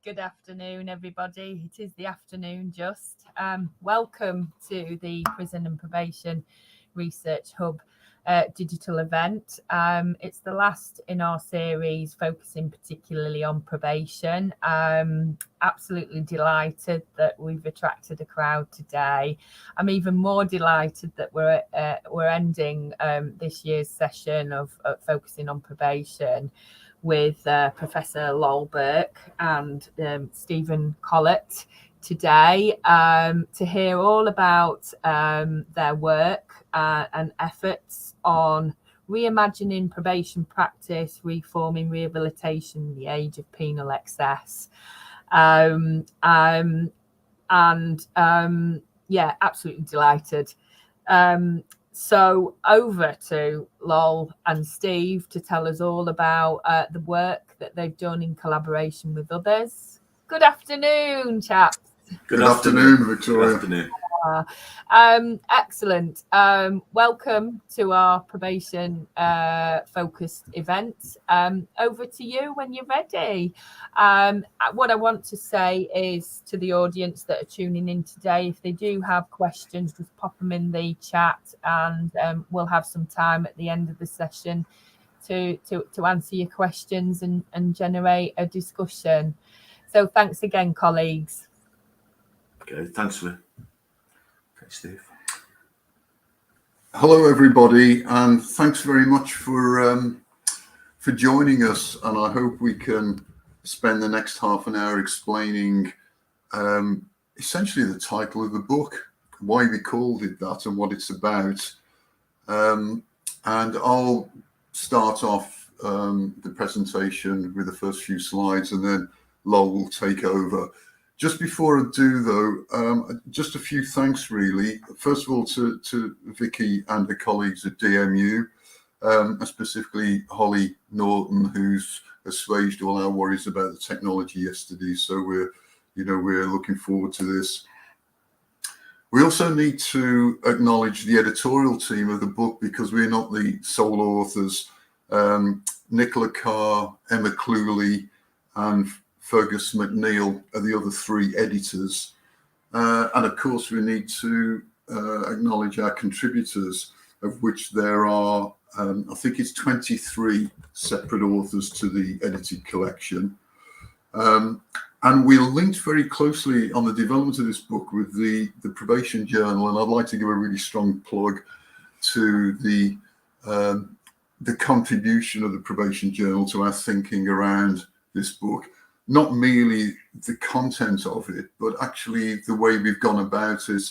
Good afternoon, everybody. It is the afternoon just. Welcome to the Prison and Probation Research Hub digital event. It's the last in our series focusing particularly on probation. Absolutely delighted that we've attracted a crowd today. I'm even more delighted that we're ending this year's session of focusing on probation with Professor Burke and Stephen Collett today to hear all about their work and efforts on reimagining probation practice, reforming rehabilitation in the age of penal excess. Absolutely delighted. So over to Lol and Steve to tell us all about the work that they've done in collaboration with others. Good afternoon, chaps. Good afternoon, Victoria. Good afternoon. Excellent. Welcome to our probation focused event. Over to you when you're ready. What I want to say is to the audience that are tuning in today, if they do have questions, just pop them in the chat and we'll have some time at the end of the session to answer your questions and generate a discussion. So thanks again, colleagues. Okay, thanks, Steve. Hello, everybody, and thanks very much for joining us. And I hope we can spend the next half an hour explaining essentially the title of the book, why we called it that, and what it's about. And I'll start off the presentation with the first few slides, and then Lol will take over. Just before I do, though, just a few thanks, really. First of all, to Vicky and her colleagues at DMU, and specifically Holly Norton, who's assuaged all our worries about the technology yesterday. So we're looking forward to this. We also need to acknowledge the editorial team of the book because we're not the sole authors. Nicola Carr, Emma Cluley, and Fergus McNeill are the other three editors. And of course, we need to acknowledge our contributors, of which there are, I think it's 23 separate authors to the edited collection. And we're linked very closely on the development of this book with the Probation Journal. And I'd like to give a really strong plug to the contribution of the Probation Journal to our thinking around this book. Not merely the content of it, but actually the way we've gone about it.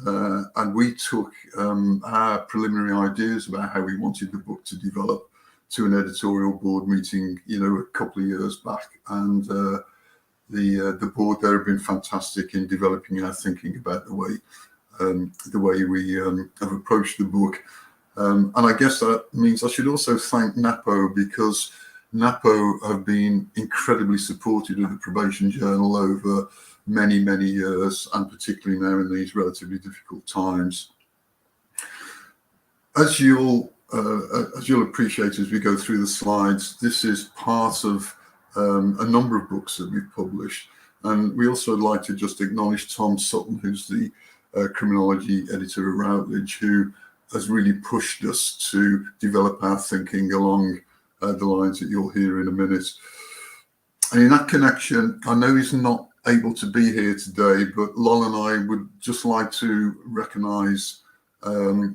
And we took our preliminary ideas about how we wanted the book to develop to an editorial board meeting, a couple of years back. And the board there have been fantastic in developing our thinking about the way we have approached the book. And I guess that means I should also thank NAPO, because NAPO have been incredibly supportive of the Probation Journal over many, many years, and particularly now in these relatively difficult times. As you'll appreciate as we go through the slides, this is part of a number of books that we've published. And we also would like to just acknowledge Tom Sutton, who's the criminology editor at Routledge, who has really pushed us to develop our thinking along the lines that you'll hear in a minute. And in that connection, I know he's not able to be here today, but Lol and I would just like to recognise the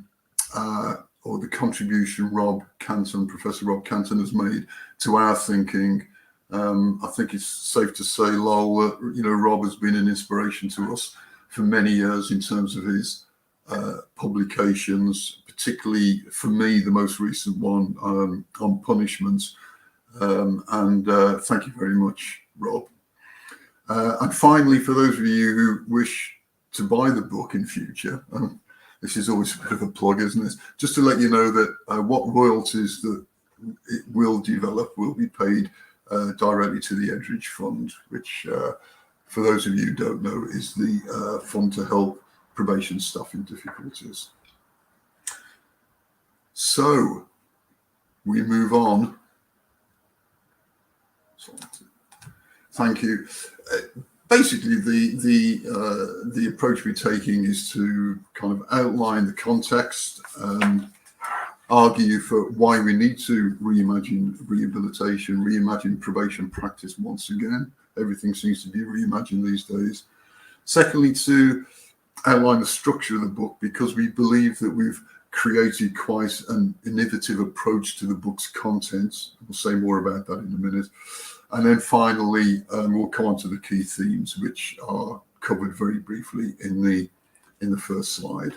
contribution Professor Rob Canton has made to our thinking. I think it's safe to say, Lol, that Rob has been an inspiration to us for many years in terms of his publications, particularly for me, the most recent one on punishment. And thank you very much, Rob. And finally, for those of you who wish to buy the book in future, this is always a bit of a plug, isn't it? Just to let you know that what royalties that it will develop will be paid directly to the Edridge Fund, which, for those of you who don't know, is the fund to help probation staff in difficulties. So we move on. Thank you. Basically, the approach we're taking is to kind of outline the context, argue for why we need to reimagine rehabilitation, reimagine probation practice once again. Everything seems to be reimagined these days. Secondly, to outline the structure of the book, because we believe that we've created quite an innovative approach to the book's contents. We'll say more about that in a minute. And then finally, we'll come on to the key themes, which are covered very briefly in the first slide.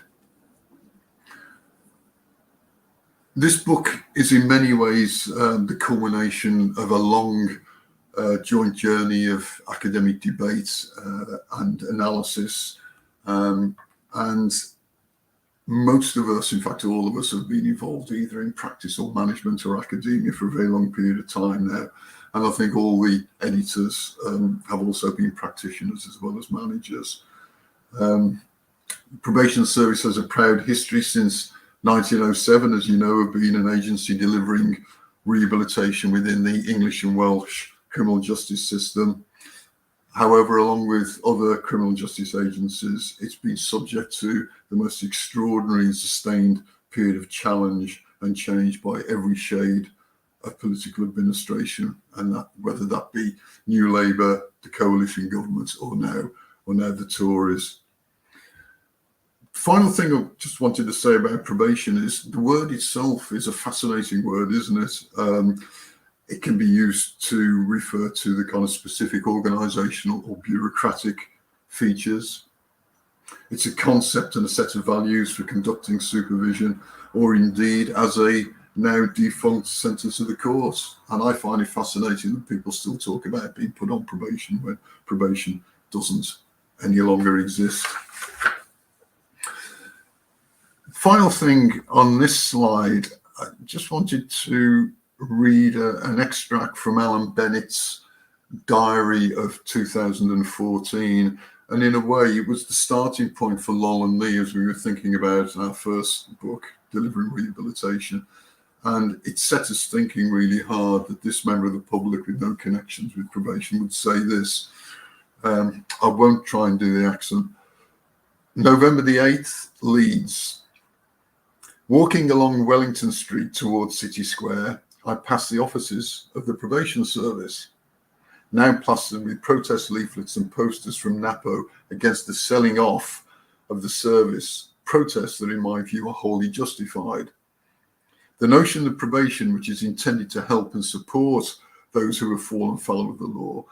This book is in many ways the culmination of a long joint journey of academic debates and analysis. And most of us, in fact, all of us have been involved either in practice or management or academia for a very long period of time now. And I think all the editors have also been practitioners as well as managers. Probation Service has a proud history since 1907, as you know, of being an agency delivering rehabilitation within the English and Welsh criminal justice system. However, along with other criminal justice agencies, it's been subject to the most extraordinary and sustained period of challenge and change by every shade of political administration, and that whether that be New Labour, the coalition government, or now the Tories. Final thing I just wanted to say about probation is the word itself is a fascinating word, isn't it? It can be used to refer to the kind of specific organisational or bureaucratic features. It's a concept and a set of values for conducting supervision, or indeed as a now defunct sentence of the course. And I find it fascinating that people still talk about being put on probation when probation doesn't any longer exist. Final thing on this slide, I just wanted to read an extract from Alan Bennett's diary of 2014. And in a way, it was the starting point for Lol and me as we were thinking about our first book, Delivering Rehabilitation. And it set us thinking really hard that this member of the public with no connections with probation would say this. I won't try and do the accent. November the 8th, Leeds. Walking along Wellington Street towards City Square, I passed the offices of the Probation Service, now plastered with protest leaflets and posters from NAPO against the selling off of the service, protests that in my view are wholly justified. The notion of probation, which is intended to help and support those who have fallen foul of the law,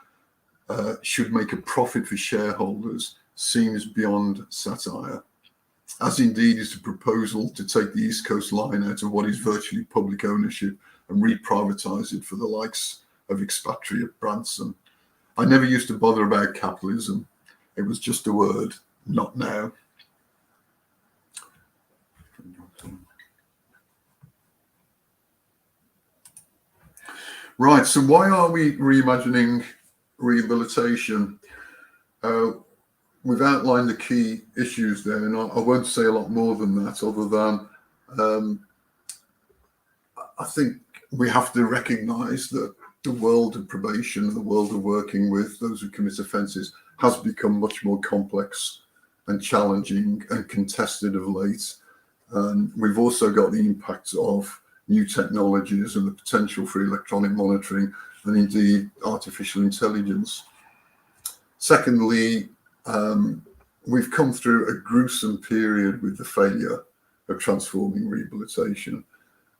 should make a profit for shareholders, seems beyond satire, as indeed is the proposal to take the East Coast Line out of what is virtually public ownership and reprivatise it for the likes of expatriate Branson. I never used to bother about capitalism. It was just a word, not now. Right, so why are we reimagining rehabilitation? We've outlined the key issues there, and I won't say a lot more than that, other than I think we have to recognise that the world of probation, the world of working with those who commit offences, has become much more complex and challenging and contested of late. We've also got the impact of new technologies and the potential for electronic monitoring and indeed artificial intelligence. Secondly, we've come through a gruesome period with the failure of transforming rehabilitation.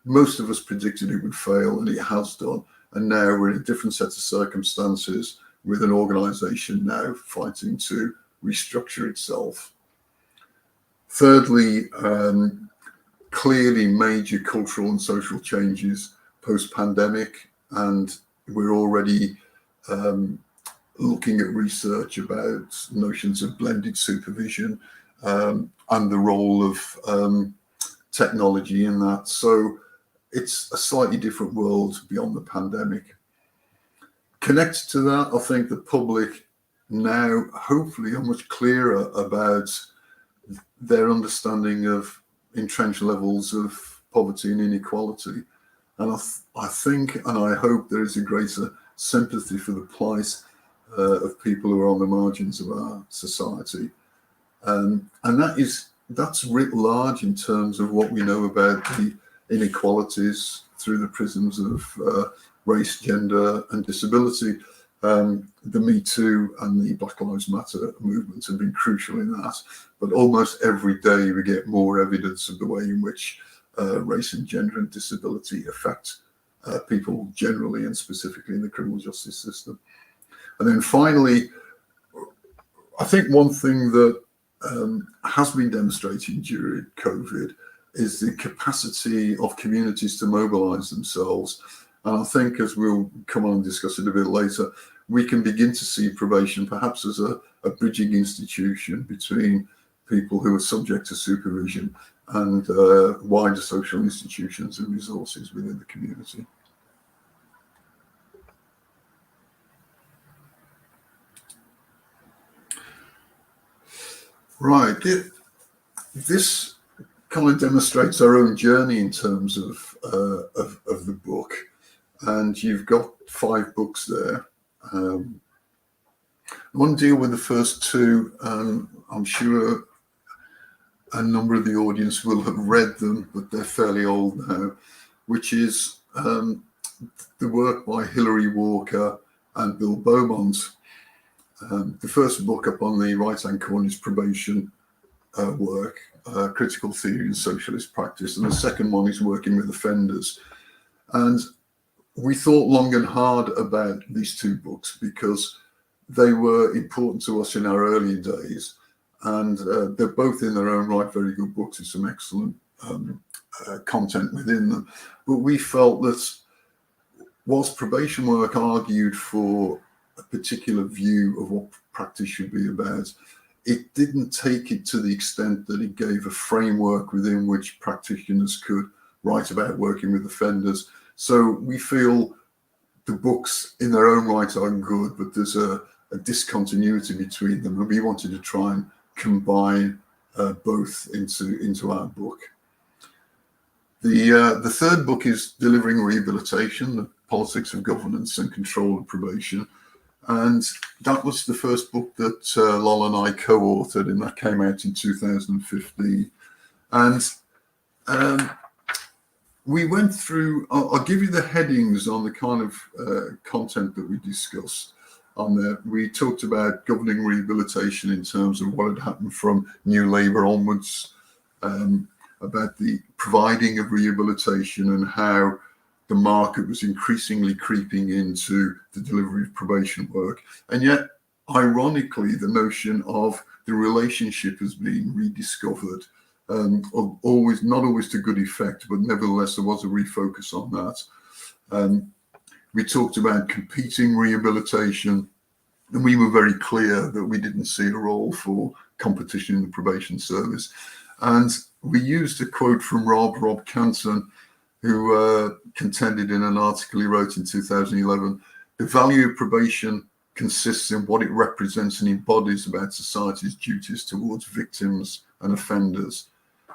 Most of us predicted it would fail, and it has done. And now we're in a different set of circumstances with an organisation now fighting to restructure itself. Thirdly, clearly major cultural and social changes post-pandemic, and we're already looking at research about notions of blended supervision and the role of technology in that. So it's a slightly different world beyond the pandemic. Connected to that, I think the public now hopefully are much clearer about their understanding of entrenched levels of poverty and inequality. And I think and I hope there is a greater sympathy for the plight of people who are on the margins of our society. And that's writ large in terms of what we know about the inequalities through the prisms of race, gender, and disability. The Me Too and the Black Lives Matter movements have been crucial in that. But almost every day we get more evidence of the way in which race and gender and disability affect people generally and specifically in the criminal justice system. And then finally, I think one thing that has been demonstrated during COVID is the capacity of communities to mobilise themselves. And I think, as we'll come on and discuss it a bit later, we can begin to see probation perhaps as a bridging institution between people who are subject to supervision and wider social institutions and resources within the community. Right, this kind of demonstrates our own journey in terms of the book, and you've got 5 books there. I want to deal with the first 2, and I'm sure a number of the audience will have read them, but they're fairly old now, which is the work by Hilary Walker and Bill Beaumont. The first book up on the right-hand corner is Probation Work, Critical Theory and Socialist Practice, and the second one is Working with Offenders. And we thought long and hard about these 2 books because they were important to us in our early days, and they're both in their own right very good books with some excellent content within them. But we felt that whilst Probation Work argued for a particular view of what practice should be about, it didn't take it to the extent that it gave a framework within which practitioners could write about working with offenders. So we feel the books in their own right are good, but there's a discontinuity between them, and we wanted to try and combine both into our book. The third book is Delivering Rehabilitation, the Politics of Governance and Control of Probation. And that was the first book that Lola and I co-authored, and that came out in 2015. And we went through, I'll give you the headings on the kind of content that we discussed on there. We talked about governing rehabilitation in terms of what had happened from New Labour onwards, about the providing of rehabilitation and how the market was increasingly creeping into the delivery of probation work. And yet, ironically, the notion of the relationship has been rediscovered, not always to good effect, but nevertheless, there was a refocus on that. We talked about competing rehabilitation, and we were very clear that we didn't see a role for competition in the probation service. And we used a quote from Rob Canton, who contended in an article he wrote in 2011, the value of probation consists in what it represents and embodies about society's duties towards victims and offenders.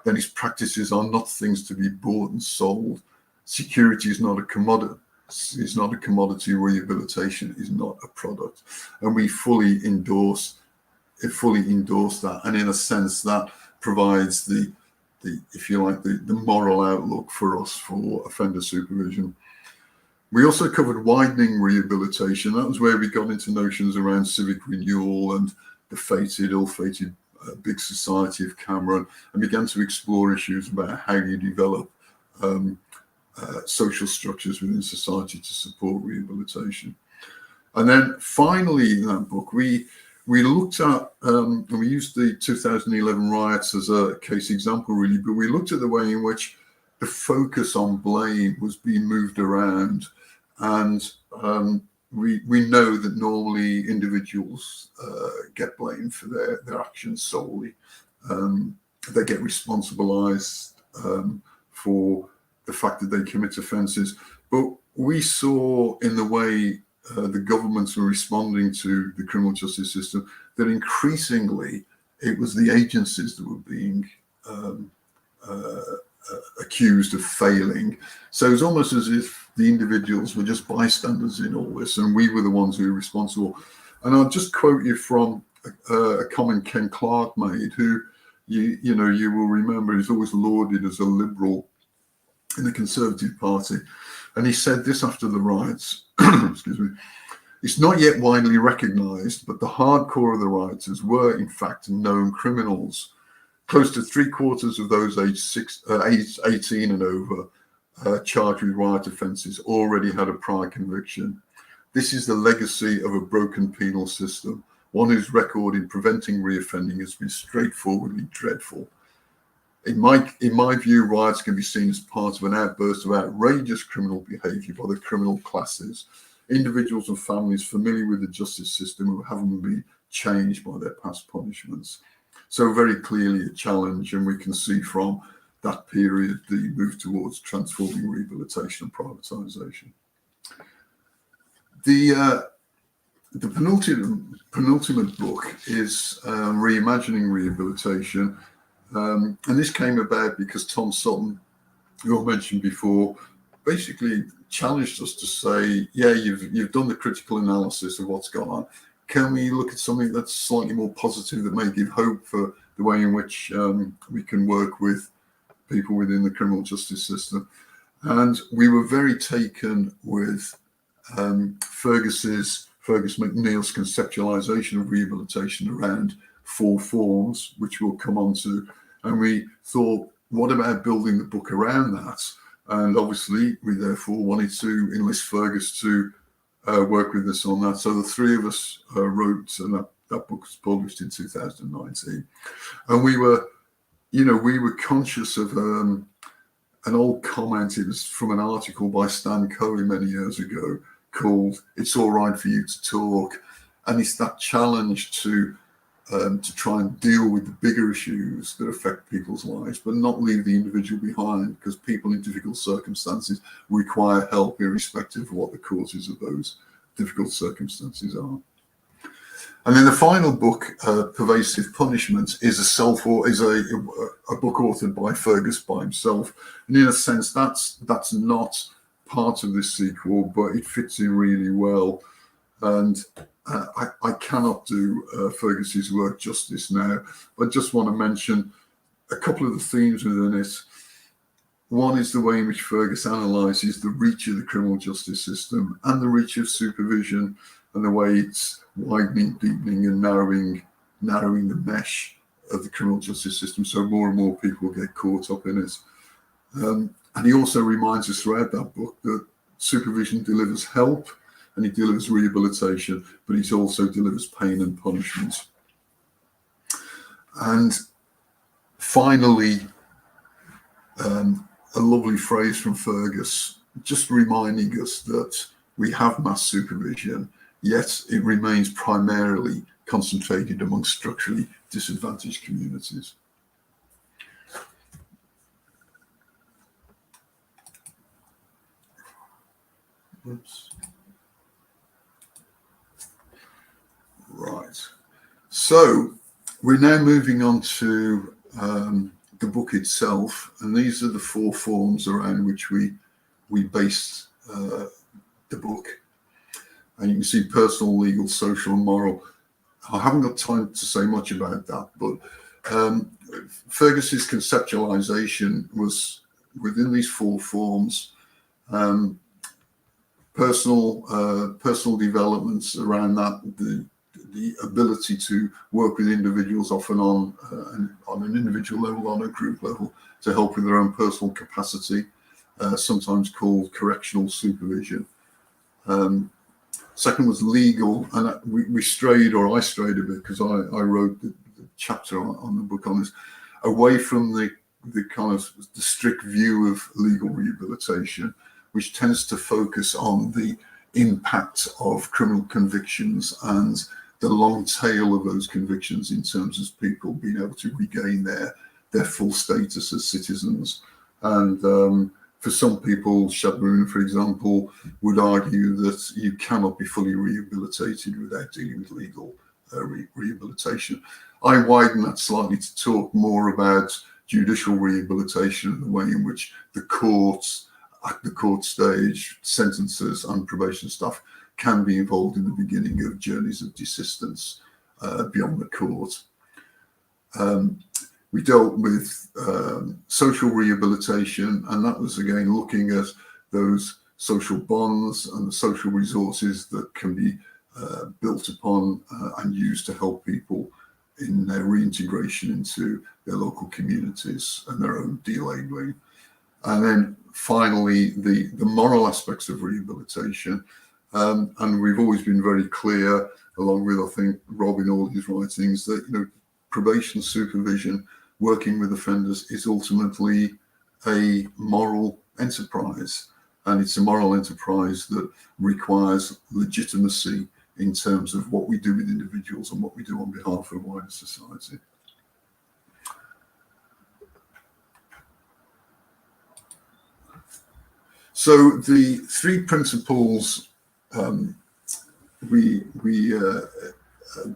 Then its practices are not things to be bought and sold. Security is not a commodity. It's not a commodity. Rehabilitation is not a product. And we fully endorse that. And in a sense, that provides the if you like, the moral outlook for us for offender supervision. We also covered widening rehabilitation. That was where we got into notions around civic renewal and the ill-fated big society of Cameron, and began to explore issues about how you develop social structures within society to support rehabilitation. And then finally in that book, we looked at, and we used the 2011 riots as a case example really, but we looked at the way in which the focus on blame was being moved around. And we know that normally individuals get blamed for their actions solely. They get responsibilized for the fact that they commit offences. But we saw in the way the governments were responding to the criminal justice system that increasingly it was the agencies that were being accused of failing. So it was almost as if the individuals were just bystanders in all this, and we were the ones who were responsible. And I'll just quote you from a comment Ken Clark made, who you will remember is always lauded as a liberal in the Conservative Party. And he said this after the riots, excuse me, "It's not yet widely recognised, but the hardcore of the rioters were in fact known criminals. Close to 3/4 of those aged 18 and over charged with riot offences already had a prior conviction. This is the legacy of a broken penal system, one whose record in preventing reoffending has been straightforwardly dreadful. In my view, riots can be seen as part of an outburst of outrageous criminal behaviour by the criminal classes, individuals and families familiar with the justice system who haven't been changed by their past punishments." So very clearly a challenge, and we can see from that period the move towards transforming rehabilitation and privatisation. The penultimate book is Reimagining Rehabilitation, and this came about because Tom Sutton, who I mentioned before, basically challenged us to say, yeah, you've done the critical analysis of what's gone on. Can we look at something that's slightly more positive that may give hope for the way in which we can work with people within the criminal justice system? And we were very taken with Fergus McNeill's conceptualization of rehabilitation around 4 forms, which we'll come on to. And we thought, what about building the book around that? And obviously, we therefore wanted to enlist Fergus to work with us on that. So the 3 of us wrote, and that book was published in 2019. And we were conscious of an old comment. It was from an article by Stan Coe many years ago called "It's All Right for You to Talk," and it's that challenge to try and deal with the bigger issues that affect people's lives, but not leave the individual behind, because people in difficult circumstances require help irrespective of what the causes of those difficult circumstances are. And then the final book, Pervasive Punishment, is a book authored by Fergus by himself, and in a sense that's not part of this sequel, but it fits in really well. And I cannot do Fergus's work justice now, but I just want to mention a couple of the themes within it. One is the way in which Fergus analyses the reach of the criminal justice system and the reach of supervision, and the way it's widening, deepening, and narrowing the mesh of the criminal justice system, so more and more people get caught up in it. And he also reminds us throughout that book that supervision delivers help, and he delivers rehabilitation, but he also delivers pain and punishment. And finally, a lovely phrase from Fergus, just reminding us that we have mass supervision, yet it remains primarily concentrated among structurally disadvantaged communities. Oops. Right. So we're now moving on to the book itself, and these are the 4 forms around which we based the book. And you can see personal, legal, social, and moral. I haven't got time to say much about that, but Fergus's conceptualization was within these 4 forms. Personal developments around that, the ability to work with individuals, often on an individual level, on a group level, to help with their own personal capacity, sometimes called correctional supervision. Second was legal, and I strayed a bit, because I wrote the chapter on the book on this, away from the kind of the strict view of legal rehabilitation, which tends to focus on the impact of criminal convictions and the long tail of those convictions in terms of people being able to regain their full status as citizens. And for some people, Shadman, for example, would argue that you cannot be fully rehabilitated without dealing with legal rehabilitation. I widen that slightly to talk more about judicial rehabilitation and the way in which the courts, at the court stage, sentences and probation staff can be involved in the beginning of journeys of desistance beyond the court. We dealt with social rehabilitation, and that was again looking at those social bonds and the social resources that can be built upon and used to help people in their reintegration into their local communities and their own delabeling. And then finally, the moral aspects of rehabilitation. And we've always been very clear, along with, I think, Rob in all his writings, that, you know, probation supervision, working with offenders, is ultimately a moral enterprise. And it's a moral enterprise that requires legitimacy in terms of what we do with individuals and what we do on behalf of wider society. So the three principles we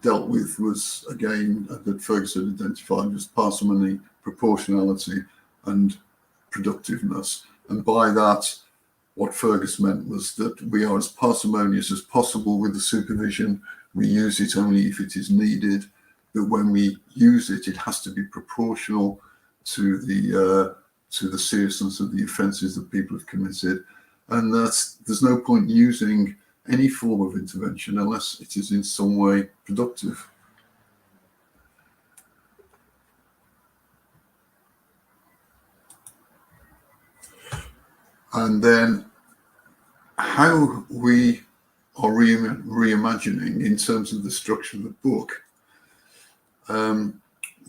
dealt with was, again, that Ferguson identified as parsimony, proportionality, and productiveness. And by that, what Fergus meant was that we are as parsimonious as possible with the supervision. We use it only if it is needed. That when we use it, it has to be proportional to the seriousness of the offences that people have committed, and that there's no point using any form of intervention unless it is in some way productive. And then how we are reimagining in terms of the structure of the book.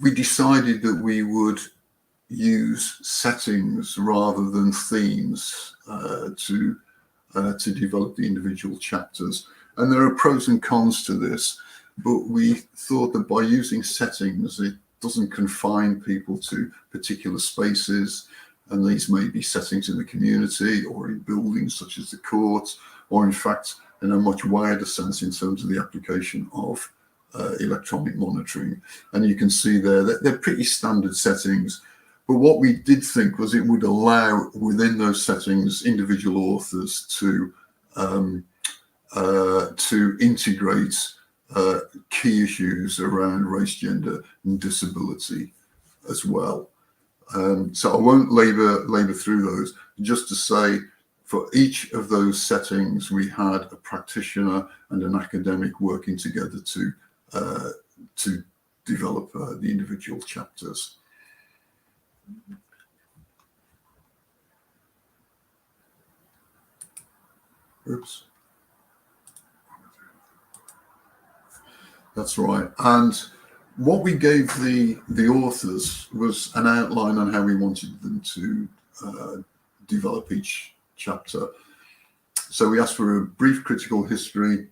We decided that we would use settings rather than themes to develop the individual chapters. And there are pros and cons to this, but we thought that by using settings, it doesn't confine people to particular spaces. And these may be settings in the community or in buildings such as the court, or in fact, in a much wider sense in terms of the application of electronic monitoring. And you can see there that they're pretty standard settings. But what we did think was it would allow within those settings individual authors to integrate key issues around race, gender, and disability as well. So I won't labour through those. Just to say, for each of those settings, we had a practitioner and an academic working together to develop the individual chapters. Oops. That's right. And what we gave the authors was an outline on how we wanted them to develop each chapter. So we asked for a brief critical history,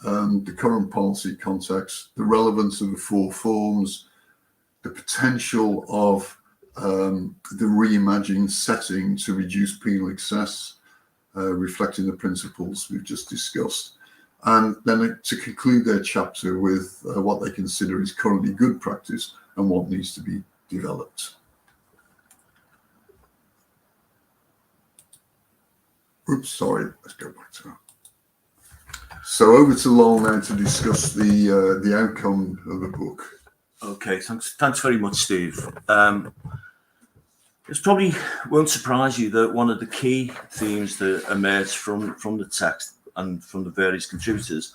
the current policy context, the relevance of the four forms, the potential of the reimagined setting to reduce penal excess, reflecting the principles we've just discussed. And then to conclude their chapter with what they consider is currently good practice and what needs to be developed. Oops, sorry, let's go back to that. So over to Lowell now to discuss the outcome of the book. Okay, thanks very much, Steve. It probably won't surprise you that one of the key themes that emerged from the text and from the various contributors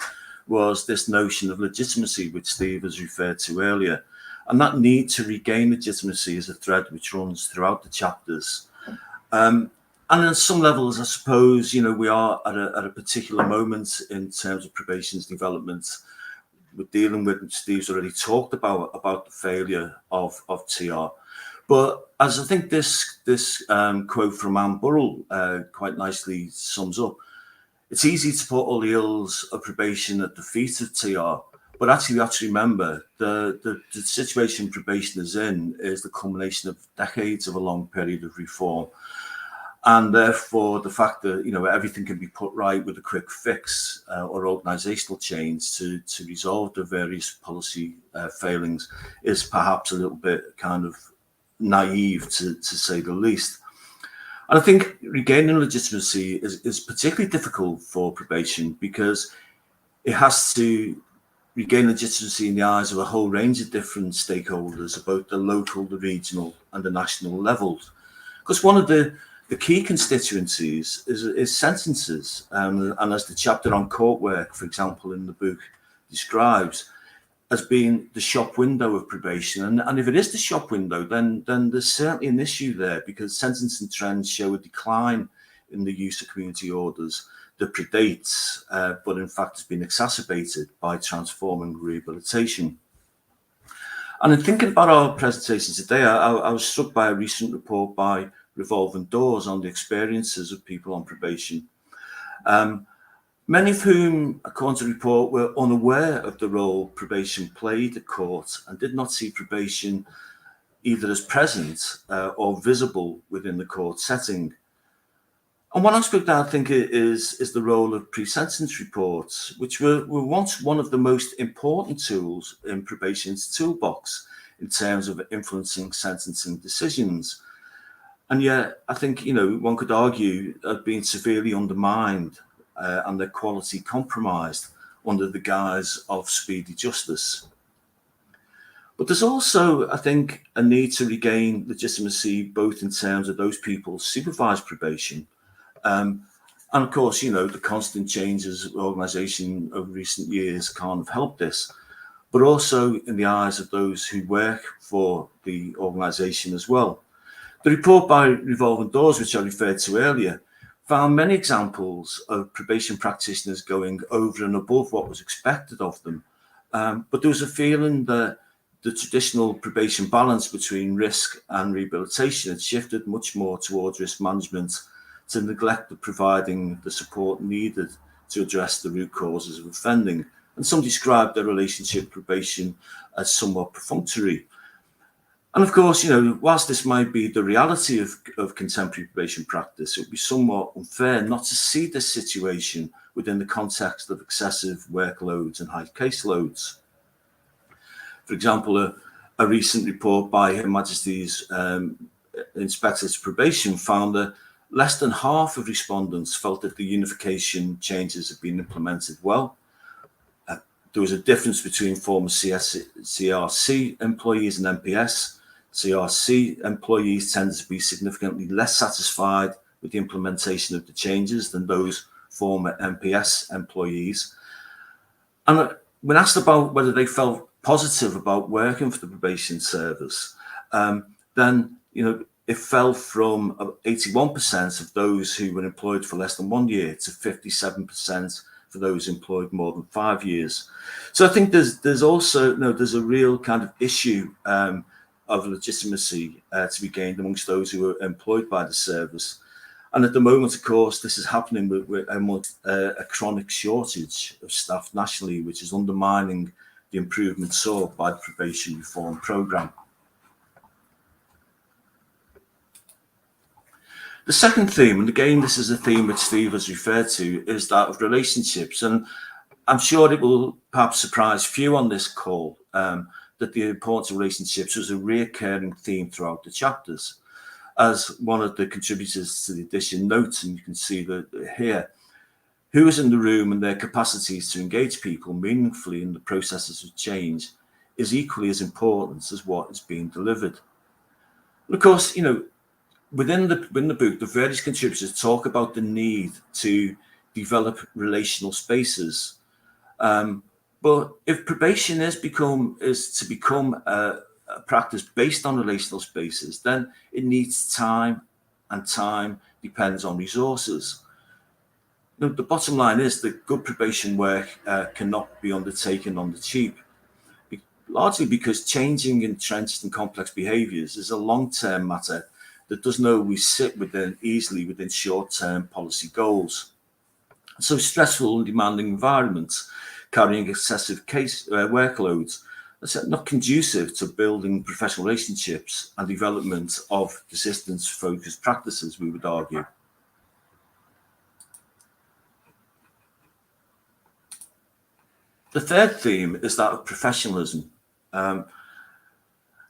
was this notion of legitimacy, which Steve has referred to earlier. And that need to regain legitimacy is a thread which runs throughout the chapters. And on some levels, I suppose, you know, we are at a particular moment in terms of probation's development. We're dealing with, Steve's already talked about the failure of TR. But as I think this quote from Anne Burrell quite nicely sums up, it's easy to put all the ills of probation at the feet of TR, but actually we have to remember the situation probation is in is the culmination of decades of a long period of reform. And therefore, the fact that, you know, everything can be put right with a quick fix or organisational change to resolve the various policy failings is perhaps a little bit kind of naive, to say the least. And I think regaining legitimacy is particularly difficult for probation because it has to regain legitimacy in the eyes of a whole range of different stakeholders at both the local, the regional and the national levels. Because one of the key constituencies is sentences. And as the chapter on court work, for example, in the book describes, as being the shop window of probation. And if it is the shop window, then there's certainly an issue there, because sentencing trends show a decline in the use of community orders that predates, but in fact has been exacerbated by transforming rehabilitation. And in thinking about our presentation today, I was struck by a recent report by Revolving Doors on the experiences of people on probation. Many of whom, according to the report, were unaware of the role probation played at court and did not see probation either as present or visible within the court setting. And one aspect that I think is the role of pre-sentence reports, which were once one of the most important tools in probation's toolbox in terms of influencing sentencing decisions. And yet, I think, one could argue have been severely undermined and their quality compromised under the guise of speedy justice. But there's also, I think, a need to regain legitimacy both in terms of those people supervised probation, and of course, the constant changes of organisation over recent years can't have helped this, but also in the eyes of those who work for the organisation as well. The report by Revolving Doors, which I referred to earlier, found many examples of probation practitioners going over and above what was expected of them. But there was a feeling that the traditional probation balance between risk and rehabilitation had shifted much more towards risk management, to neglect of providing the support needed to address the root causes of offending. And some described their relationship with probation as somewhat perfunctory. And of course, whilst this might be the reality of contemporary probation practice, it would be somewhat unfair not to see this situation within the context of excessive workloads and high caseloads. For example, a recent report by Her Majesty's Inspectors of Probation found that less than half of respondents felt that the unification changes had been implemented well. There was a difference between former CRC employees and MPS. CRC employees tended to be significantly less satisfied with the implementation of the changes than those former MPS employees. And when asked about whether they felt positive about working for the probation service, then it fell from 81% of those who were employed for less than 1 year to 57% for those employed more than 5 years. So I think there's also there's a real kind of issue of legitimacy to be gained amongst those who are employed by the service. And at the moment, of course, this is happening with a chronic shortage of staff nationally, which is undermining the improvements sought by the probation reform programme. The second theme, and again, this is a theme which Steve has referred to, is that of relationships. And I'm sure it will perhaps surprise few on this call that the importance of relationships was a recurring theme throughout the chapters. As one of the contributors to the edition notes, and you can see that here, who is in the room and their capacities to engage people meaningfully in the processes of change is equally as important as what is being delivered. And of course, within the book, the various contributors talk about the need to develop relational spaces. But if probation is to become a practice based on relational spaces, then it needs time, and time depends on resources. The bottom line is that good probation work cannot be undertaken on the cheap, largely because changing entrenched and complex behaviours is a long-term matter that doesn't always sit easily within short-term policy goals. So stressful and demanding environments carrying excessive workloads are not conducive to building professional relationships and development of desistance-focused practices, we would argue. The third theme is that of professionalism. And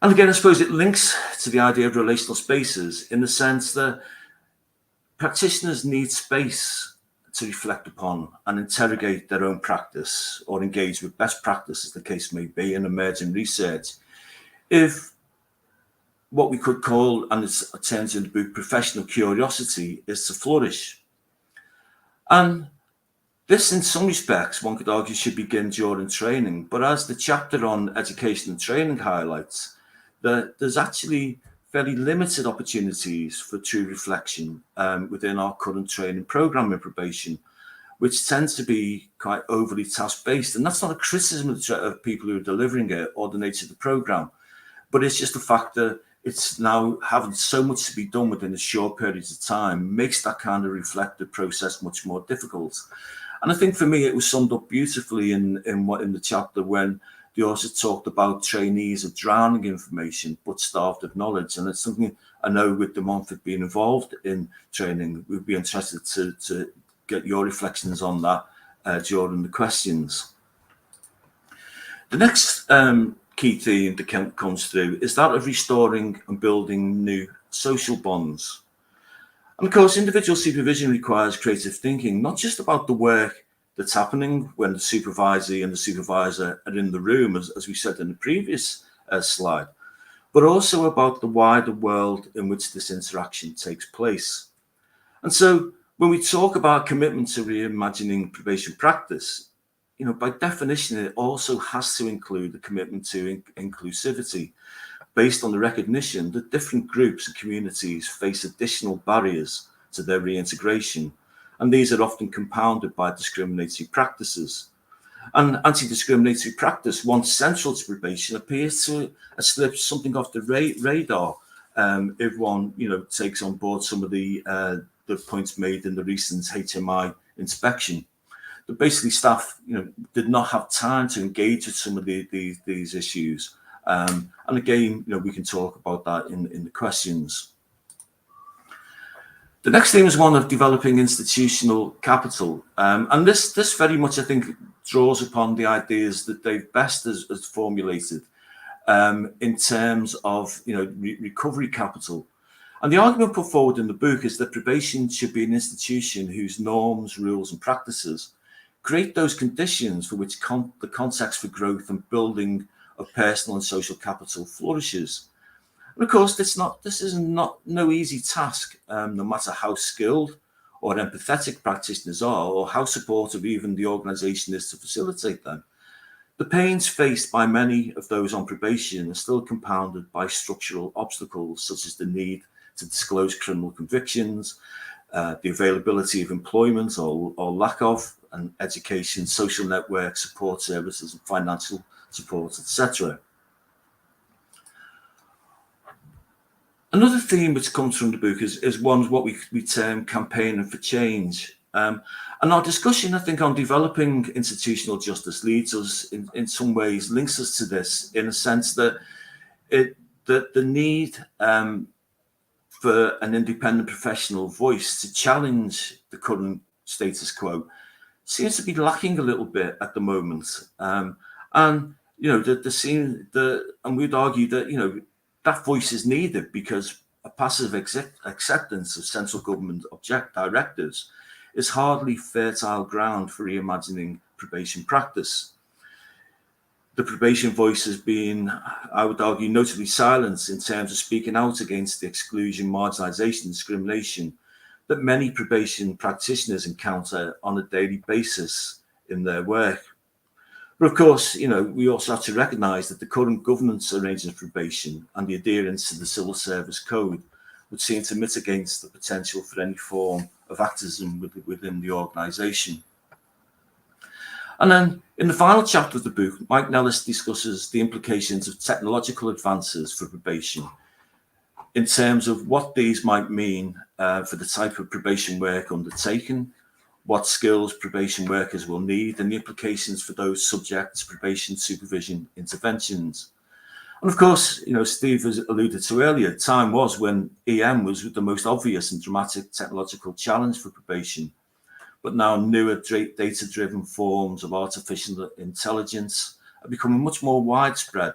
again, I suppose it links to the idea of relational spaces in the sense that practitioners need space to reflect upon and interrogate their own practice or engage with best practice, as the case may be, in emerging research. If what we could call, and it's terms in the book, professional curiosity is to flourish. And this, in some respects, one could argue, should begin during training. But as the chapter on education and training highlights, there's actually fairly limited opportunities for true reflection within our current training program in probation, which tends to be quite overly task-based. And that's not a criticism of people who are delivering it or the nature of the program, but it's just the fact that it's now having so much to be done within a short periods of time makes that kind of reflective process much more difficult. And I think for me, it was summed up beautifully in the chapter when the author talked about trainees are drowning in information but starved of knowledge. And it's something I know with De Montfort being involved in training, we'd be interested to get your reflections on that during the questions. The next key theme that comes through is that of restoring and building new social bonds. And of course, individual supervision requires creative thinking, not just about the work that's happening when the supervisee and the supervisor are in the room, as we said in the previous slide, but also about the wider world in which this interaction takes place. And so when we talk about commitment to reimagining probation practice, by definition, it also has to include the commitment to inclusivity, based on the recognition that different groups and communities face additional barriers to their reintegration, and these are often compounded by discriminatory practices. And anti-discriminatory practice, once central to probation, appears to have slipped something off the radar if one, takes on board some of the points made in the recent HMI inspection. That basically staff, did not have time to engage with some of these issues. And again, we can talk about that in the questions. The next theme is one of developing institutional capital. And this very much, I think, draws upon the ideas that Dave Best has formulated in terms of, recovery capital. And the argument put forward in the book is that probation should be an institution whose norms, rules, and practices create those conditions for which the context for growth and building of personal and social capital flourishes. And of course, this is no easy task, no matter how skilled or empathetic practitioners are, or how supportive even the organisation is to facilitate them. The pains faced by many of those on probation are still compounded by structural obstacles, such as the need to disclose criminal convictions, the availability of employment or lack of, and education, social networks, support services, and financial support, etc. Another theme which comes from the book is one what we term campaigning for change. And our discussion, I think, on developing institutional justice leads us in some ways, links us to this in a sense that the need for an independent professional voice to challenge the current status quo seems to be lacking a little bit at the moment. And and we'd argue that that voice is needed because a passive acceptance of central government directives is hardly fertile ground for reimagining probation practice. The probation voice has been, I would argue, notably silenced in terms of speaking out against the exclusion, marginalisation, and discrimination that many probation practitioners encounter on a daily basis in their work. But of course, we also have to recognise that the current governance arrangements of probation and the adherence to the Civil Service Code would seem to mitigate the potential for any form of activism within the organisation. And then in the final chapter of the book, Mike Nellis discusses the implications of technological advances for probation in terms of what these might mean for the type of probation work undertaken, what skills probation workers will need, and the implications for those subject to probation supervision interventions. And of course, Steve has alluded to earlier, time was when EM was the most obvious and dramatic technological challenge for probation. But now newer data-driven forms of artificial intelligence are becoming much more widespread,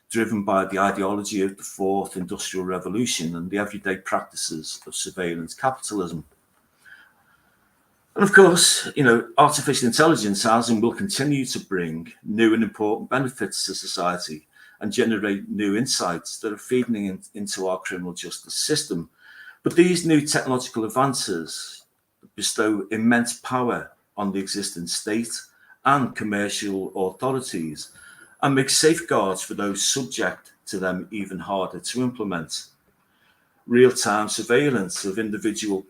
driven by the ideology of the fourth industrial revolution and the everyday practices of surveillance capitalism. And of course, artificial intelligence has and will continue to bring new and important benefits to society and generate new insights that are feeding into our criminal justice system. But these new technological advances bestow immense power on the existing state and commercial authorities and make safeguards for those subject to them even harder to implement. Real-time surveillance of individual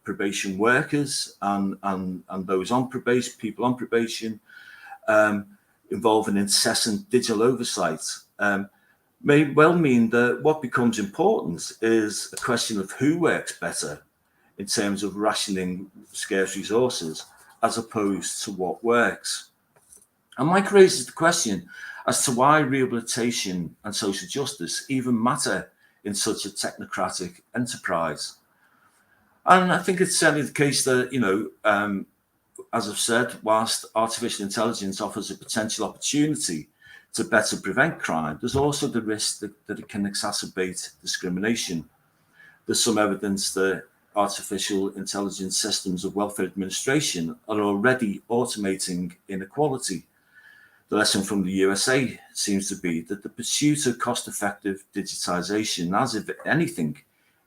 probation workers and those on probation, people on probation, involving incessant digital oversight, may well mean that what becomes important is a question of who works better in terms of rationing scarce resources as opposed to what works. And Mike raises the question as to why rehabilitation and social justice even matter in such a technocratic enterprise. And I think it's certainly the case that, as I've said, whilst artificial intelligence offers a potential opportunity to better prevent crime, there's also the risk that it can exacerbate discrimination. There's some evidence that artificial intelligence systems of welfare administration are already automating inequality. The lesson from the USA seems to be that the pursuit of cost-effective digitization has, if anything,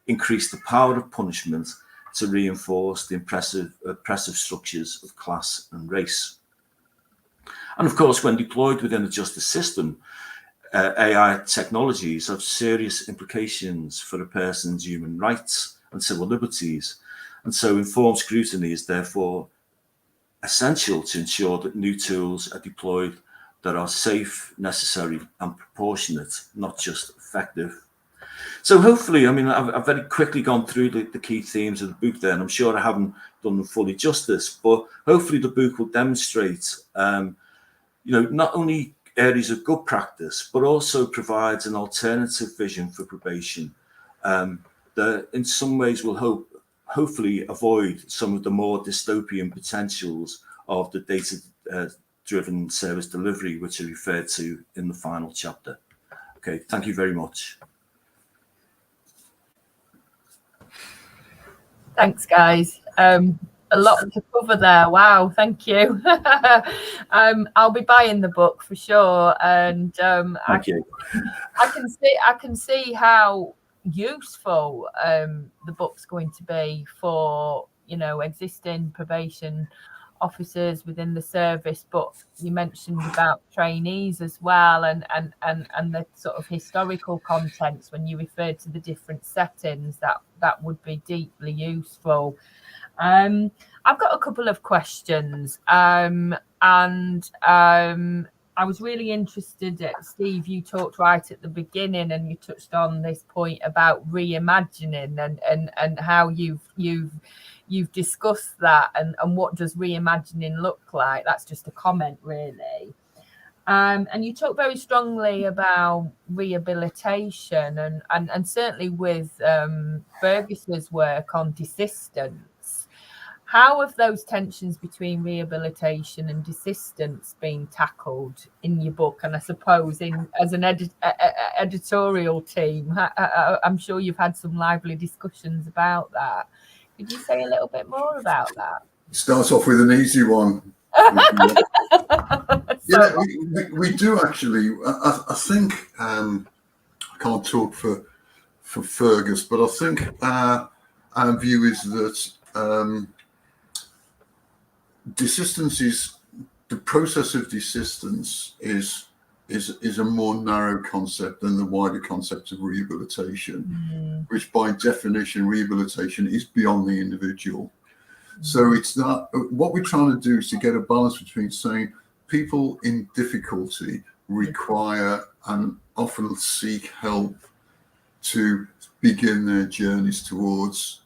increased the power of punishment to reinforce the oppressive structures of class and race. And of course, when deployed within the justice system, AI technologies have serious implications for a person's human rights and civil liberties. And so informed scrutiny is therefore essential to ensure that new tools are deployed that are safe, necessary, and proportionate, not just effective. So hopefully, I've very quickly gone through the key themes of the book there, and I'm sure I haven't done them fully justice, but hopefully the book will demonstrate, not only areas of good practice, but also provides an alternative vision for probation that in some ways will hopefully avoid some of the more dystopian potentials of the data-driven service delivery, which are referred to in the final chapter. Okay, thank you very much. Thanks, guys. A lot to cover there. Wow, thank you. I'll be buying the book for sure, and I can see how useful the book's going to be for existing probation officers within the service. But you mentioned about trainees as well, and the sort of historical contents when you referred to the different settings that would be deeply useful. I've got a couple of questions, and I was really interested Steve, you talked right at the beginning and you touched on this point about reimagining and how you've discussed that and what does reimagining look like. That's just a comment, really. And you talk very strongly about rehabilitation and certainly with Fergus's work on desistance. How have those tensions between rehabilitation and desistance been tackled in your book? And I suppose as an editorial team, I'm sure you've had some lively discussions about that. Could you say a little bit more about that? Start off with an easy one. Yeah, we do actually. I think I can't talk for Fergus, but I think our view is that desistance is the process of desistance is a more narrow concept than the wider concept of rehabilitation, which by definition rehabilitation is beyond the individual. So it's not what we're trying to do is to get a balance between saying people in difficulty require and often seek help to begin their journeys towards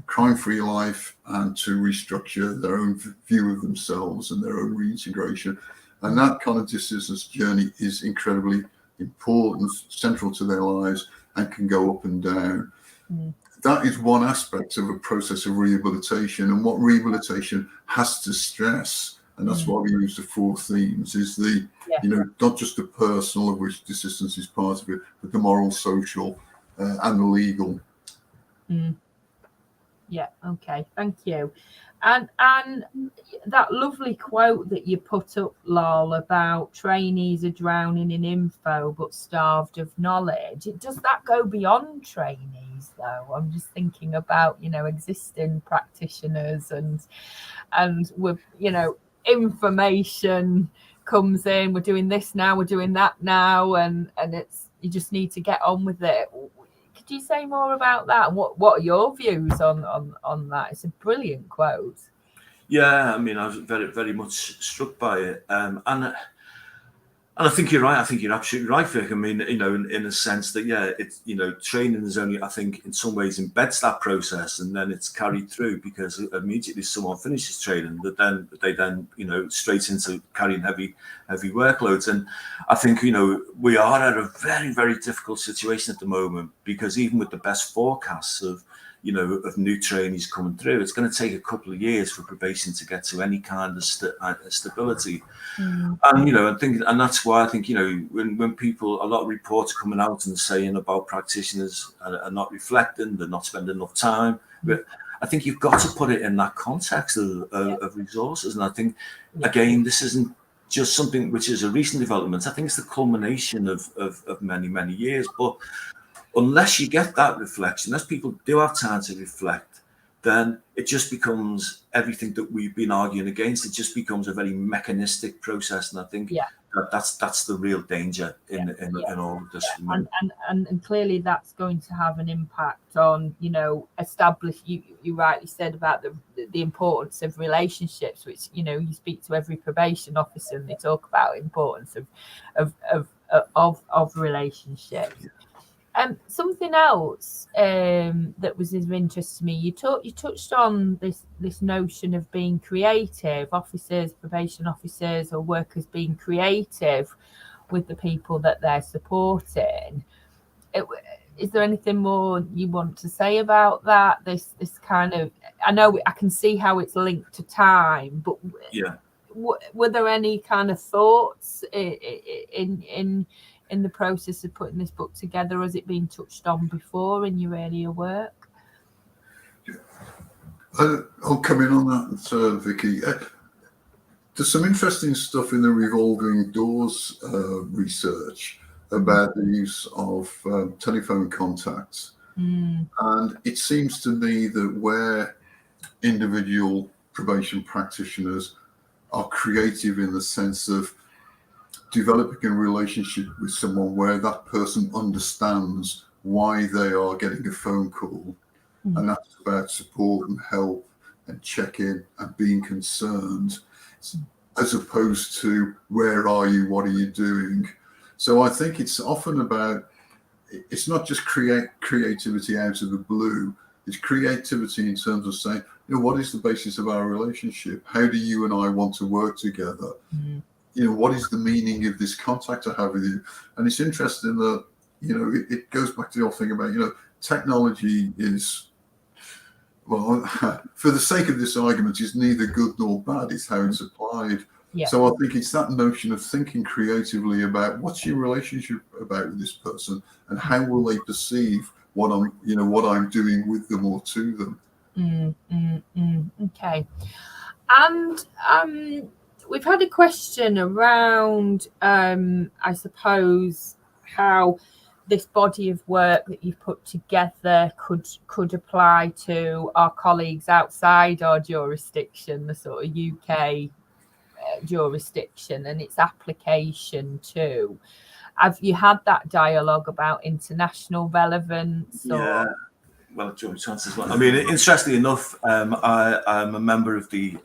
crime-free life and to restructure their own view of themselves and their own reintegration. And that kind of desistance journey is incredibly important, central to their lives, and can go up and down. That is one aspect of a process of rehabilitation, and what rehabilitation has to stress, and that's why we use the 4 themes, is the not just the personal, of which desistance is part of it, but the moral, social, and the legal. Yeah. Okay. Thank you. And that lovely quote that you put up, Lol, about trainees are drowning in info but starved of knowledge. Does that go beyond trainees though? I'm just thinking about, existing practitioners and with, information comes in, we're doing this now, we're doing that now, and it's, you just need to get on with it. Could you say more about that? And what are your views on that? It's a brilliant quote. Yeah, I mean, I was very, very much struck by it. And I think you're right. I think you're absolutely right, Vic. I mean, in a sense that, yeah, it's, training is only, I think, in some ways embeds that process, and then it's carried through, because immediately someone finishes training, they then straight into carrying heavy workloads. And I think, we are at a very, very difficult situation at the moment, because even with the best forecasts of new trainees coming through, it's going to take a couple of years for probation to get to any kind of stability. And and that's why I think when people, a lot of reports are coming out and saying about practitioners are not reflecting, they're not spending enough time. But I think you've got to put it in that context of resources. And I think again, this isn't just something which is a recent development. I think it's the culmination of many years. But unless you get that reflection, unless people do have time to reflect, then it just becomes everything that we've been arguing against. It just becomes a very mechanistic process, and I think that's the real danger in all of this. And clearly that's going to have an impact on establish. You rightly said about the importance of relationships, which you speak to every probation officer and they talk about importance of relationships. Something else that was of interest to me, you touched on this notion of being creative, probation officers or workers being creative with the people that they're supporting. Is there anything more you want to say about that? This kind of, I know I can see how it's linked to time, but were there any kind of thoughts in the process of putting this book together? Has it been touched on before in your earlier work? I'll come in on that, Vicky. There's some interesting stuff in the revolving doors research about the use of telephone contacts. And it seems to me that where individual probation practitioners are creative in the sense of developing a relationship with someone where that person understands why they are getting a phone call, and that's about support and help and check-in and being concerned, as opposed to where are you, what are you doing. So I think it's often about, it's not just creativity out of the blue, it's creativity in terms of saying, what is the basis of our relationship? How do you and I want to work together? What is the meaning of this contact I have with you? And it's interesting that, it goes back to the whole thing about, technology is, well, for the sake of this argument, is neither good nor bad. It's how it's applied. So I think it's that notion of thinking creatively about what's your relationship about with this person and how will they perceive what I'm doing with them or to them. Okay. And we've had a question around, I suppose, how this body of work that you've put together could apply to our colleagues outside our jurisdiction, the sort of UK jurisdiction, and its application too. Have you had that dialogue about international relevance? Or? Well, do you want me to answer as well? I mean, interestingly enough, I'm a member of the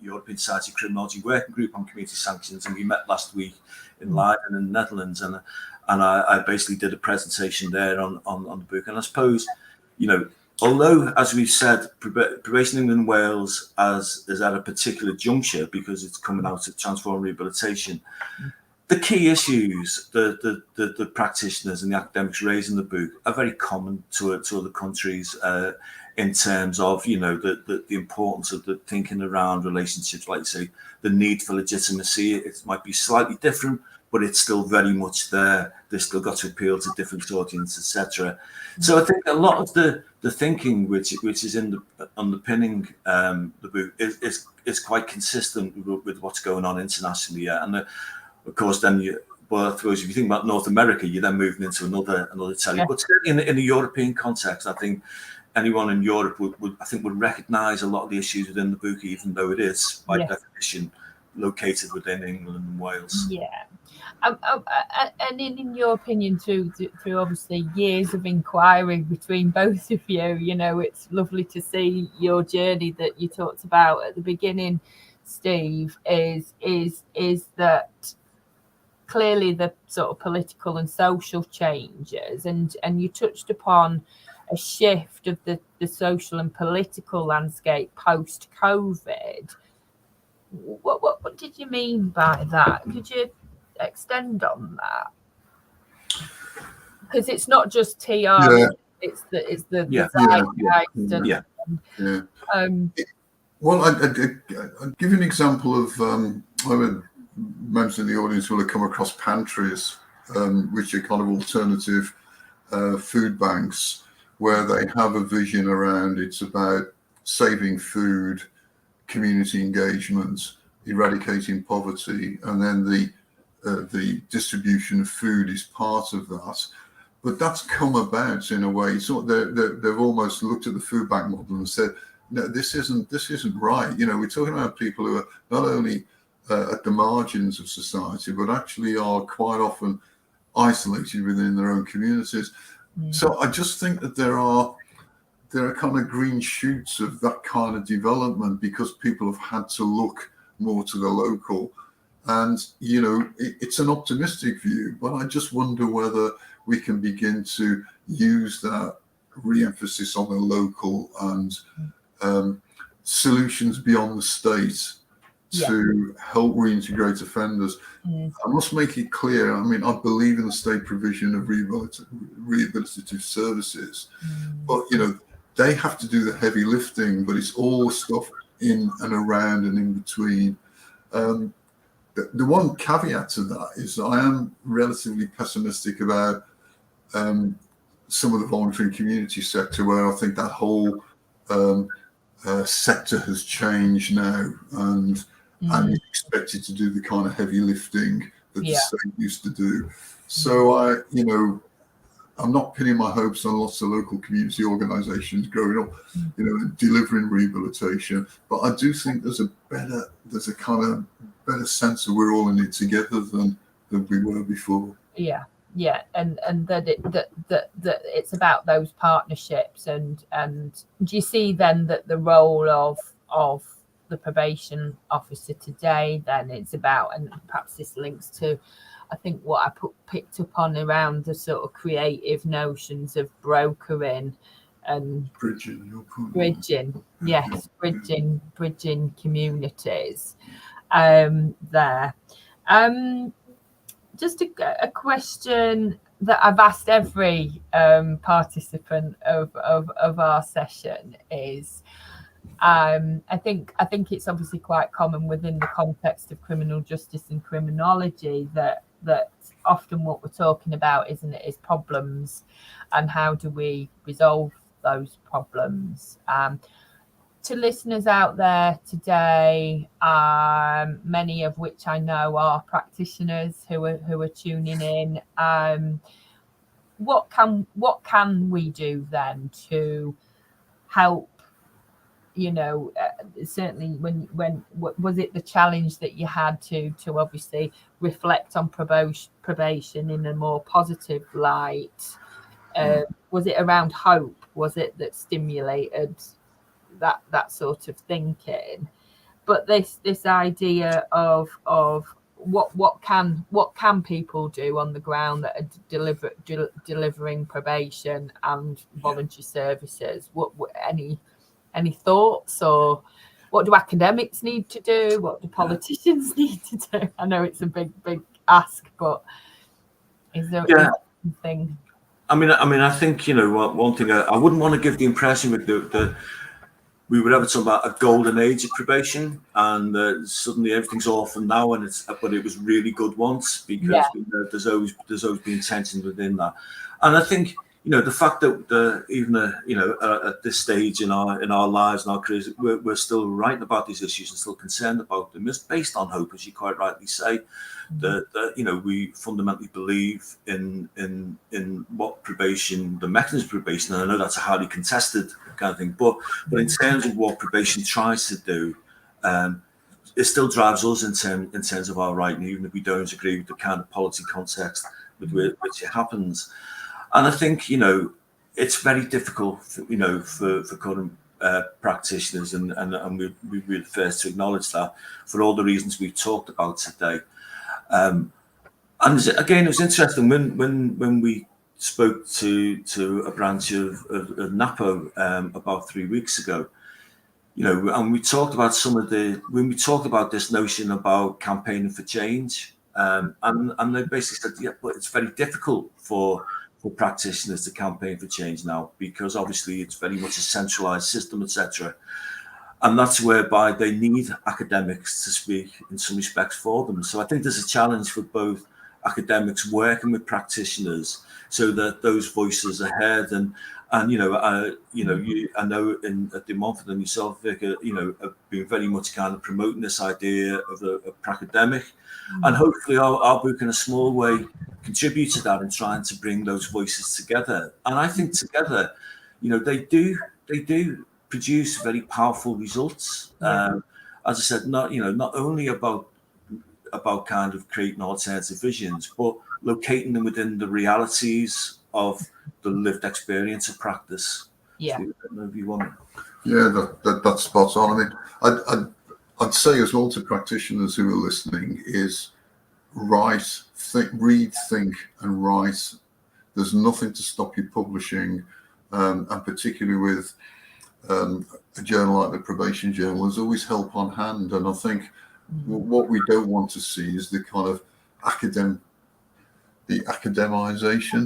European Society of Criminology Working Group on Community Sanctions, and we met last week in Leiden in the Netherlands, and I basically did a presentation there on the book. And I suppose, although, as we've said, probation in Wales is at a particular juncture because it's coming out of transform rehabilitation, the key issues the practitioners and the academics raise in the book are very common to other countries. in terms of, you know, the importance of the thinking around relationships, like you say, the need for legitimacy. It might be slightly different, but it's still very much there. They've still got to appeal to different audiences, etc. So I think a lot of the thinking which is in the underpinning the book is quite consistent with what's going on internationally. Yeah. And of course, then I suppose if you think about North America, you're then moving into another telly. Yeah. But certainly in a European context, I think anyone in Europe would recognise a lot of the issues within the book, even though it is by definition located within England and Wales. Yeah. And in your opinion, through obviously years of inquiry between both of you, you know, it's lovely to see your journey that you talked about at the beginning, Steve, is that clearly the sort of political and social changes, and you touched upon a shift of the social and political landscape post-COVID. What did you mean by that? Could you extend on that? Because it's not just TR, it's the zeitgeist. Well, I'll give you an example of members in the audience will have come across pantries, which are kind of alternative food banks, where they have a vision around it's about saving food, community engagement, eradicating poverty, and then the distribution of food is part of that. But that's come about in a way. So they've almost looked at the food bank model and said, no, this isn't right. You know, we're talking about people who are not only at the margins of society, but actually are quite often isolated within their own communities. So I just think that there are kind of green shoots of that kind of development because people have had to look more to the local. And, you know, it's an optimistic view, but I just wonder whether we can begin to use that re-emphasis on the local and solutions beyond the state to help reintegrate offenders. I must make it clear, I mean, I believe in the state provision of rehabilitative services, but, you know, they have to do the heavy lifting, but it's all stuff in and around and in between. The one caveat to that is I am relatively pessimistic about some of the voluntary community sector, where I think that whole sector has changed now and is expected to do the kind of heavy lifting that the state used to do. So I'm not pinning my hopes on lots of local community organisations growing up, you know, delivering rehabilitation. But I do think there's a kind of better sense that we're all in it together than we were before. Yeah, and that it's about those partnerships. And do you see then that the role of the probation officer today then it's about, and perhaps this links to I think what I picked up on around the sort of creative notions of brokering and bridging communities there. Just a question that I've asked every participant of our session is, I think it's obviously quite common within the context of criminal justice and criminology that often what we're talking about is problems, and how do we resolve those problems. To listeners out there today, many of which I know are practitioners who are tuning in, what can we do then to help? You know, certainly when was it the challenge that you had to obviously reflect on probation in a more positive light? Was it around hope? Was it that stimulated that sort of thinking? But this idea of what can people do on the ground that are delivering probation and voluntary services? What any thoughts, or what do academics need to do? What do politicians need to do? I know it's a big ask, but is there something? I mean, I think, you know, one thing I wouldn't want to give the impression with that we would ever talk about a golden age of probation, and suddenly everything's awful now, but it was really good once, because you know, there's always been tension within that. And I think, you know, the fact that even you know, at this stage in our lives and our careers, we're still writing about these issues and still concerned about them, is based on hope, as you quite rightly say. That you know, we fundamentally believe in what probation, the mechanism of probation, and I know that's a highly contested kind of thing, but in terms of what probation tries to do, it still drives us in terms of our writing, even if we don't agree with the kind of policy context with which it happens. And I think, you know, it's very difficult, you know, for current practitioners, and we're the first to acknowledge that, for all the reasons we've talked about today. And again, it was interesting when we spoke to a branch of NAPO about 3 weeks ago, you know, and we talked about when we talked about this notion about campaigning for change, and they basically said, yeah, but it's very difficult for practitioners to campaign for change now, because obviously it's very much a centralized system, etc. And that's whereby they need academics to speak in some respects for them. So I think there's a challenge for both academics working with practitioners, so that those voices are heard. And you know, I know at De Montfort and yourself, Vic, you know, have been very much kind of promoting this idea of a pracademic, and hopefully our book in a small way contribute to that in trying to bring those voices together. And I think together, you know, they do produce very powerful results. As I said, not only about kind of creating alternative visions, but locating them within the realities of the lived experience of practice. Yeah. Steve, I don't know if you want. Yeah, that's spot on. I mean, I'd say as well to practitioners who are listening is write, read, think, and write. There's nothing to stop you publishing, and particularly with a journal like the Probation Journal, there's always help on hand. And I think what we don't want to see is the kind of academization,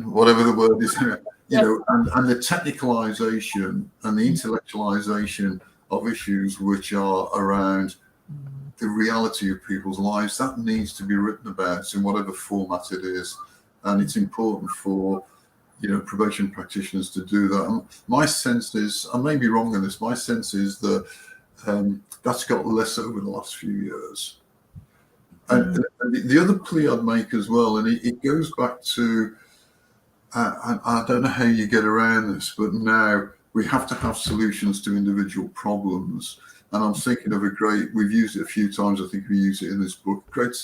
whatever the word is, you know, and the technicalization and the intellectualization of issues which are around the reality of people's lives. That needs to be written about in whatever format it is, and it's important for, you know, probation practitioners to do that. And my sense is, I may be wrong on this, my sense is that that's got less over the last few years. And the other plea I'd make as well, and it goes back to, I don't know how you get around this, but now we have to have solutions to individual problems. And I'm thinking of we've used it a few times, I think we use it in this book, great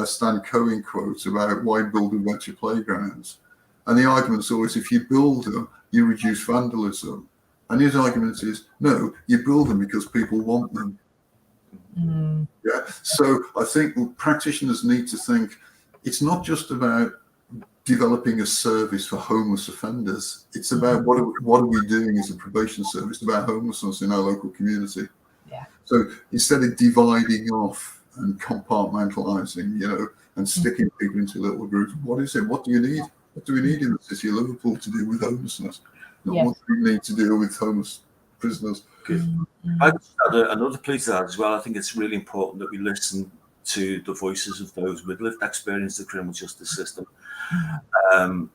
Stan Cohen quote about why build adventure playgrounds. And the argument's always, if you build them, you reduce vandalism. And his argument is, no, you build them because people want them. Yeah. So I think practitioners need to think, it's not just about developing a service for homeless offenders. It's about what are we doing as a probation service about homelessness in our local community. Yeah. So instead of dividing off and compartmentalizing, you know, and sticking people into little groups, what is it? What do you need? What do we need in the city of Liverpool to deal with homelessness? Not what do we need to deal with homeless prisoners? I just had another plea to that as well. I think it's really important that we listen to the voices of those with lived experience of the criminal justice system.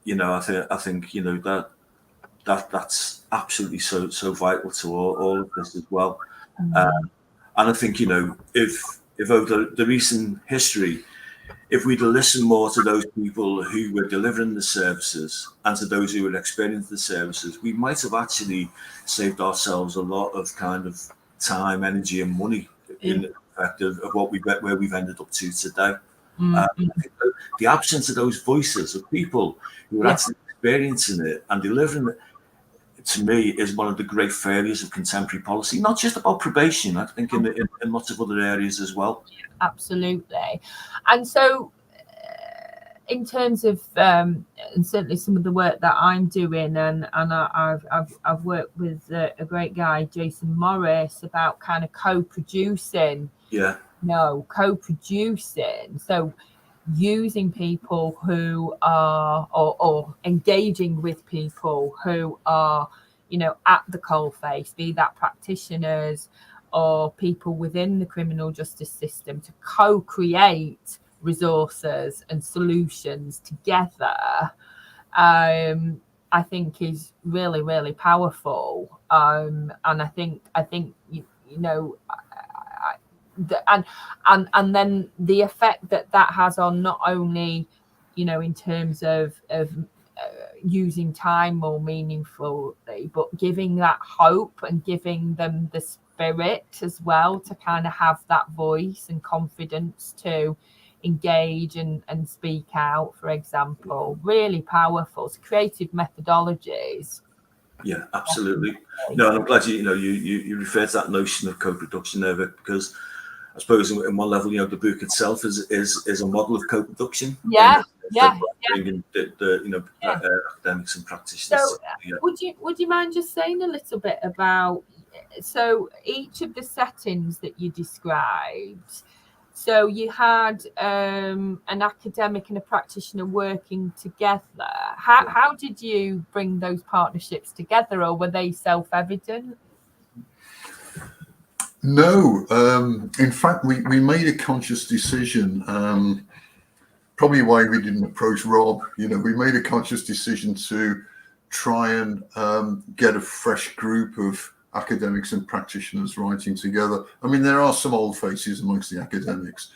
You know, I think you know that's absolutely so vital to all of this as well. And I think, you know, if over the recent history, if we'd listened more to those people who were delivering the services and to those who were experiencing the services, we might have actually saved ourselves a lot of kind of time, energy, and money in effect of where we've ended up to today. I think the absence of those voices of people who are actually experiencing it and delivering it, to me, is one of the great failures of contemporary policy, not just about probation, I think in lots of other areas as well. Absolutely. And so in terms of and certainly some of the work that I'm doing, and I've worked with a great guy, Jason Morris, about kind of co-producing. Co-producing. So using people who are, or engaging with people who are, at the coalface, be that practitioners or people within the criminal justice system, to co-create resources and solutions together, I think is really, really powerful. And I think and then the effect that has on not only, in terms of using time more meaningfully, but giving that hope and giving them the spirit as well to kind of have that voice and confidence to engage and speak out, for example. Really powerful. So creative methodologies. Yeah, absolutely. No, and I'm glad you referred to that notion of co-production there, because I suppose in one level, the book itself is a model of co-production. Bringing the academics and practitioners. So, would you mind just saying a little bit about, so each of the settings that you described? So you had an academic and a practitioner working together. How did you bring those partnerships together, or were they self-evident? No, in fact, we made a conscious decision. Probably why we didn't approach Rob. We made a conscious decision to try and get a fresh group of academics and practitioners writing together. I mean, there are some old faces amongst the academics,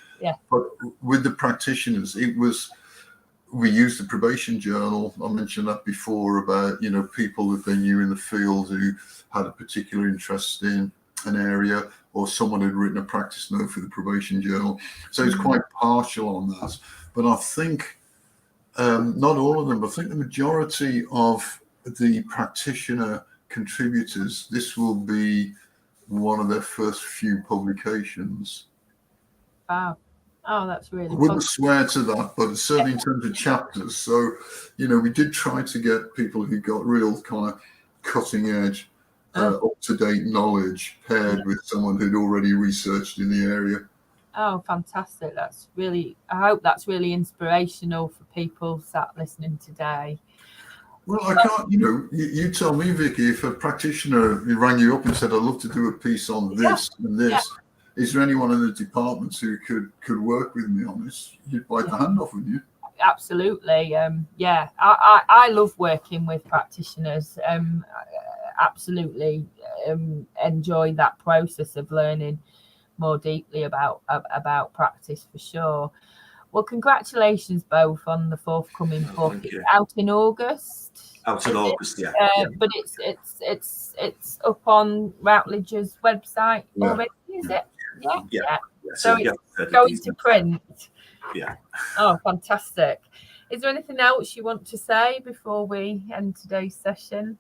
but with the practitioners, we used the probation journal. I mentioned that before about, people that they knew in the field who had a particular interest in an area, or someone had written a practice note for the probation journal. So it's quite partial on that. But I think not all of them, but I think the majority of the practitioner contributors, this will be one of their first few publications. Wow. Oh, that's really I wouldn't swear to that, but certainly in terms of chapters. So, we did try to get people who got real kind of cutting edge, up-to-date knowledge paired with someone who'd already researched in the area. Oh, fantastic. I hope that's really inspirational for people sat listening today. Well, I can't, you tell me, Vicky, if a practitioner rang you up and said, I'd love to do a piece on this and this, is there anyone in the departments who could work with me on this? You'd bite the hand off, wouldn't you? Absolutely. I love working with practitioners. Absolutely enjoy that process of learning more deeply about practice, for sure. Well, congratulations both on the forthcoming book. It's out in August. Out in August, yeah. But it's up on Routledge's website already, is it? Yeah. So it's going to print. Yeah. Oh, fantastic. Is there anything else you want to say before we end today's session?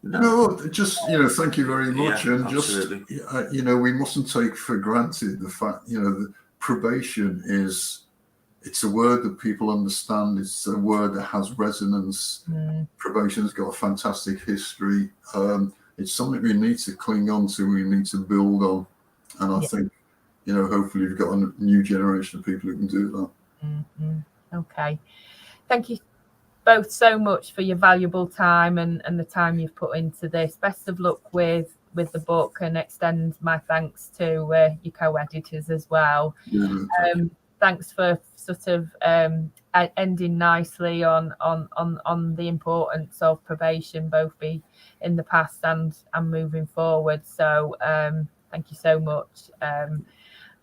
No, just, thank you very much. And absolutely. just, we mustn't take for granted the fact, that probation it's a word that people understand. It's a word that has resonance. Probation's got a fantastic history. It's something we need to cling on to, we need to build on. And I think, hopefully you've got a new generation of people who can do that. Mm-hmm. Okay. Thank you both so much for your valuable time and the time you've put into this. Best of luck with the book, and extend my thanks to your co-editors as well. Thanks for sort of ending nicely on the importance of probation, both be in the past and moving forward. So thank you so much.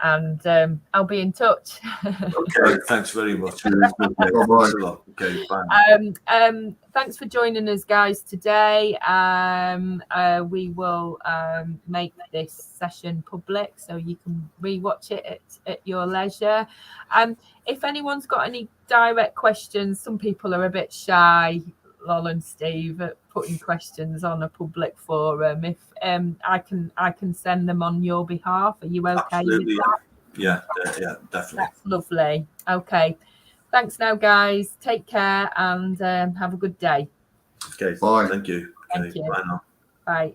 And I'll be in touch. Okay, thanks very much. Okay, bye. Thanks for joining us, guys, today. We will make this session public, so you can rewatch it at your leisure. If anyone's got any direct questions, some people are a bit shy, Lol and Steve, at putting questions on a public forum. If I can send them on your behalf. Are you okay? Absolutely. With that? Yeah, definitely. That's lovely. Okay. Thanks now, guys. Take care and have a good day. Okay. Bye. Thank you. Thank you. Bye now. Bye.